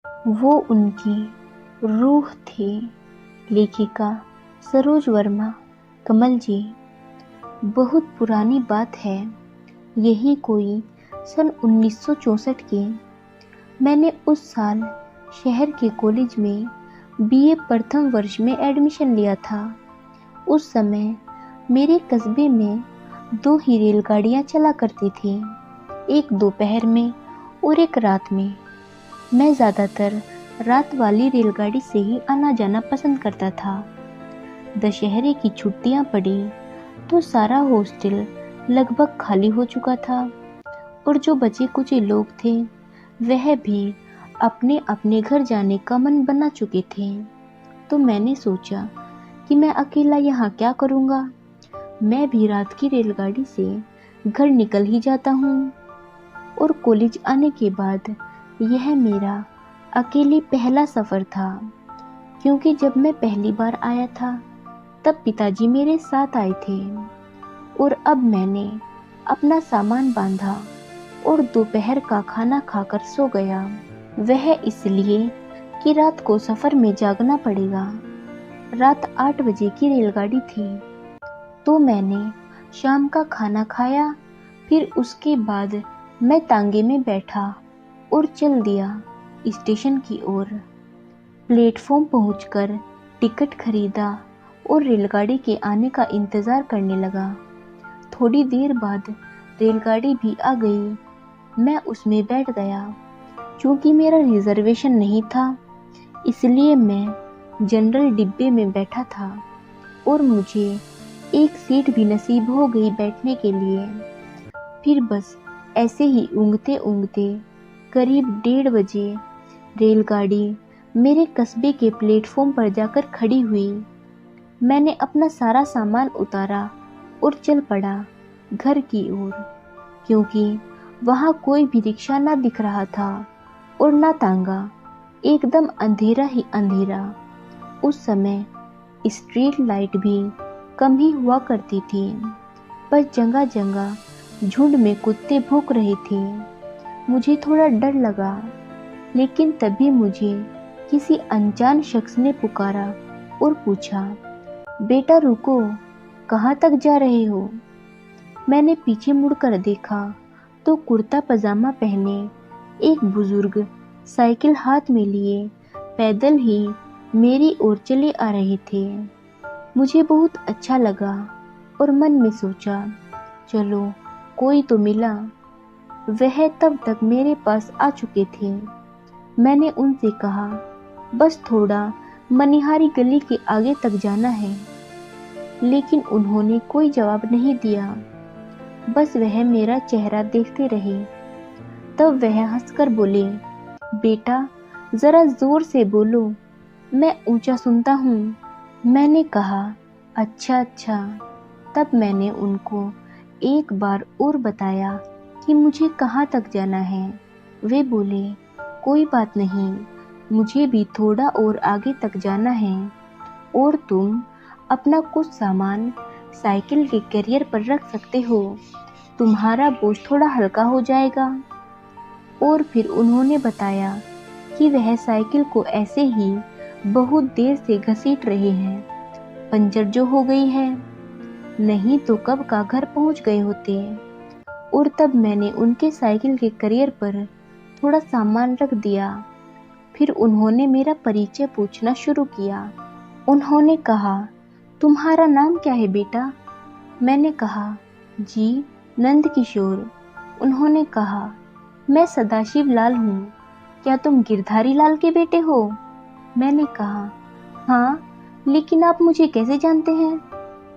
वो उनकी रूह थी। लेखिका सरोज वर्मा कमल जी। बहुत पुरानी बात है, यही कोई सन 1964 की। मैंने उस साल शहर के कॉलेज में बीए प्रथम वर्ष में एडमिशन लिया था। उस समय मेरे कस्बे में दो ही रेलगाड़ियां चला करती थी, एक दोपहर में और एक रात में। मैं ज़्यादातर रात वाली रेलगाड़ी से ही आना जाना पसंद करता था। दशहरे की छुट्टियां पड़ी तो सारा हॉस्टल लगभग खाली हो चुका था और जो बचे कुछ लोग थे वह भी अपने अपने घर जाने का मन बना चुके थे। तो मैंने सोचा कि मैं अकेला यहाँ क्या करूँगा, मैं भी रात की रेलगाड़ी से घर निकल ही जाता हूँ। और कॉलेज आने के बाद यह मेरा अकेले पहला सफ़र था, क्योंकि जब मैं पहली बार आया था तब पिताजी मेरे साथ आए थे और अब मैंने अपना सामान बांधा और दोपहर का खाना खाकर सो गया। वह इसलिए कि रात को सफ़र में जागना पड़ेगा। रात 8 बजे की रेलगाड़ी थी। तो मैंने शाम का खाना खाया, फिर उसके बाद मैं तांगे में बैठा और चल दिया स्टेशन की ओर। प्लेटफॉर्म पहुंचकर टिकट खरीदा और रेलगाड़ी के आने का इंतज़ार करने लगा। थोड़ी देर बाद रेलगाड़ी भी आ गई। मैं उसमें बैठ गया। क्योंकि मेरा रिजर्वेशन नहीं था, इसलिए मैं जनरल डिब्बे में बैठा था और मुझे एक सीट भी नसीब हो गई बैठने के लिए। फिर बस ऐसे ही ऊँघते ऊँघते करीब 1:30 बजे रेलगाड़ी मेरे कस्बे के प्लेटफॉर्म पर जाकर खड़ी हुई। मैंने अपना सारा सामान उतारा और चल पड़ा घर की ओर, क्योंकि वहाँ कोई भी रिक्शा ना दिख रहा था और ना तांगा। एकदम अंधेरा ही अंधेरा। उस समय स्ट्रीट लाइट भी कम ही हुआ करती थी, पर जगह जगह झुंड में कुत्ते भौंक रहे थे। मुझे थोड़ा डर लगा, लेकिन तभी मुझे किसी अनजान शख्स ने पुकारा और पूछा, बेटा रुको, कहाँ तक जा रहे हो? मैंने पीछे मुड़कर देखा तो कुर्ता पजामा पहने एक बुजुर्ग साइकिल हाथ में लिए पैदल ही मेरी ओर चले आ रहे थे। मुझे बहुत अच्छा लगा और मन में सोचा, चलो कोई तो मिला। वह तब तक मेरे पास आ चुके थे। मैंने उनसे कहा, बस थोड़ा मनिहारी गली के आगे तक जाना है। लेकिन उन्होंने कोई जवाब नहीं दिया, बस वह मेरा चेहरा देखते रहे। तब वह हंसकर बोले, बेटा जरा जोर से बोलो, मैं ऊंचा सुनता हूँ। मैंने कहा, अच्छा अच्छा। तब मैंने उनको एक बार और बताया कि मुझे कहाँ तक जाना है। वे बोले, कोई बात नहीं, मुझे भी थोड़ा और आगे तक जाना है और तुम अपना कुछ सामान साइकिल के कैरियर पर रख सकते हो, तुम्हारा बोझ थोड़ा हल्का हो जाएगा। और फिर उन्होंने बताया कि वह साइकिल को ऐसे ही बहुत देर से घसीट रहे हैं, पंचर जो हो गई है, नहीं तो कब का घर पहुंच गए होते। और तब मैंने उनके साइकिल के कैरियर पर थोड़ा सामान रख दिया। फिर उन्होंने मेरा परिचय पूछना शुरू किया। उन्होंने कहा, तुम्हारा नाम क्या है बेटा? मैंने कहा, जी नंद किशोर। उन्होंने कहा, मैं सदाशिव लाल हूँ, क्या तुम गिरधारी लाल के बेटे हो? मैंने कहा, हाँ, लेकिन आप मुझे कैसे जानते हैं?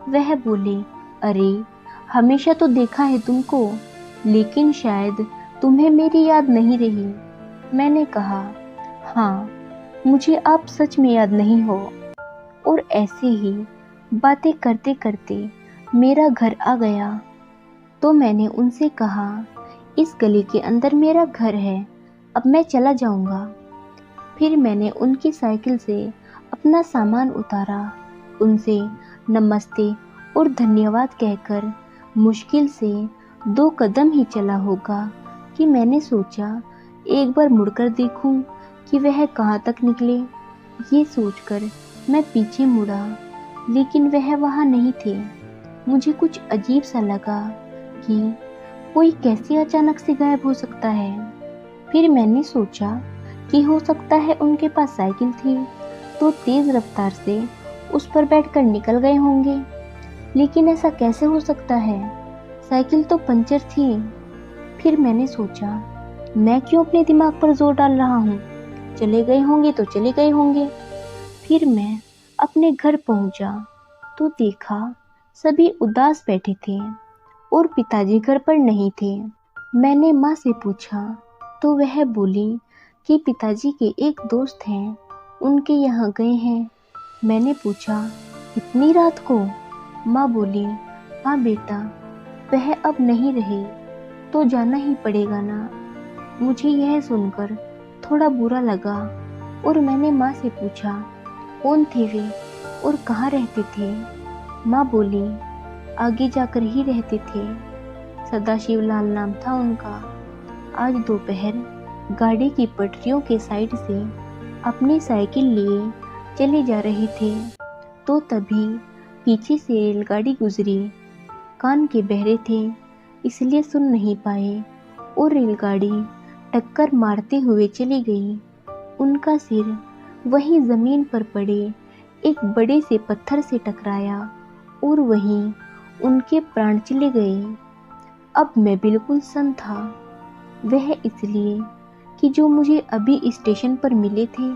वह बोले, अरे हमेशा तो देखा है तुमको, लेकिन शायद तुम्हें मेरी याद नहीं रही। मैंने कहा, हाँ, मुझे आप सच में याद नहीं हो। और ऐसे ही बातें करते करते मेरा घर आ गया। तो मैंने उनसे कहा, इस गली के अंदर मेरा घर है, अब मैं चला जाऊंगा। फिर मैंने उनकी साइकिल से अपना सामान उतारा, उनसे नमस्ते और धन्यवाद कहकर मुश्किल से 2 कदम ही चला होगा कि मैंने सोचा एक बार मुड़कर देखूं कि वह कहाँ तक निकले। ये सोचकर मैं पीछे मुड़ा, लेकिन वह वहाँ नहीं थे। मुझे कुछ अजीब सा लगा कि कोई कैसे अचानक से गायब हो सकता है। फिर मैंने सोचा कि हो सकता है उनके पास साइकिल थी तो तेज रफ्तार से उस पर बैठकर निकल गए होंगे। लेकिन ऐसा कैसे हो सकता है? साइकिल तो पंचर थी। फिर मैंने सोचा, मैं क्यों अपने दिमाग पर जोर डाल रहा हूँ? चले गए होंगे तो चले गए होंगे। फिर मैं अपने घर पहुंचा तो देखा सभी उदास बैठे थे और पिताजी घर पर नहीं थे। मैंने माँ से पूछा तो वह बोली कि पिताजी के एक दोस्त हैं, उनके यहाँ गए हैं। मैंने पूछा, इतनी रात को? माँ बोली, हाँ बेटा, वह अब नहीं रहे तो जाना ही पड़ेगा ना। मुझे यह सुनकर थोड़ा बुरा लगा और मैंने माँ से पूछा, कौन थे वे और कहाँ रहते थे? माँ बोली, आगे जाकर ही रहते थे, सदाशिव लाल नाम था उनका। आज दोपहर गाड़ी की पटरियों के साइड से अपनी साइकिल लिए चले जा रहे थे तो तभी पीछे से रेलगाड़ी गुजरी। कान के बहरे थे इसलिए सुन नहीं पाए और रेलगाड़ी टक्कर मारते हुए चली गई। उनका सिर वहीं जमीन पर पड़े एक बड़े से पत्थर से टकराया और वहीं उनके प्राण चले गए। अब मैं बिल्कुल सन्न था, वह इसलिए कि जो मुझे अभी स्टेशन पर मिले थे।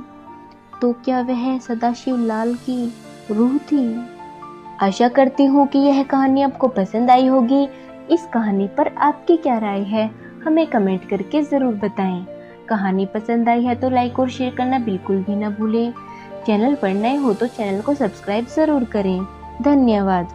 तो क्या वह सदाशिव लाल की रूह थी? आशा करती हूँ कि यह कहानी आपको पसंद आई होगी। इस कहानी पर आपकी क्या राय है, हमें कमेंट करके ज़रूर बताएं। कहानी पसंद आई है तो लाइक और शेयर करना बिल्कुल भी ना भूलें। चैनल पर नए हो तो चैनल को सब्सक्राइब ज़रूर करें। धन्यवाद।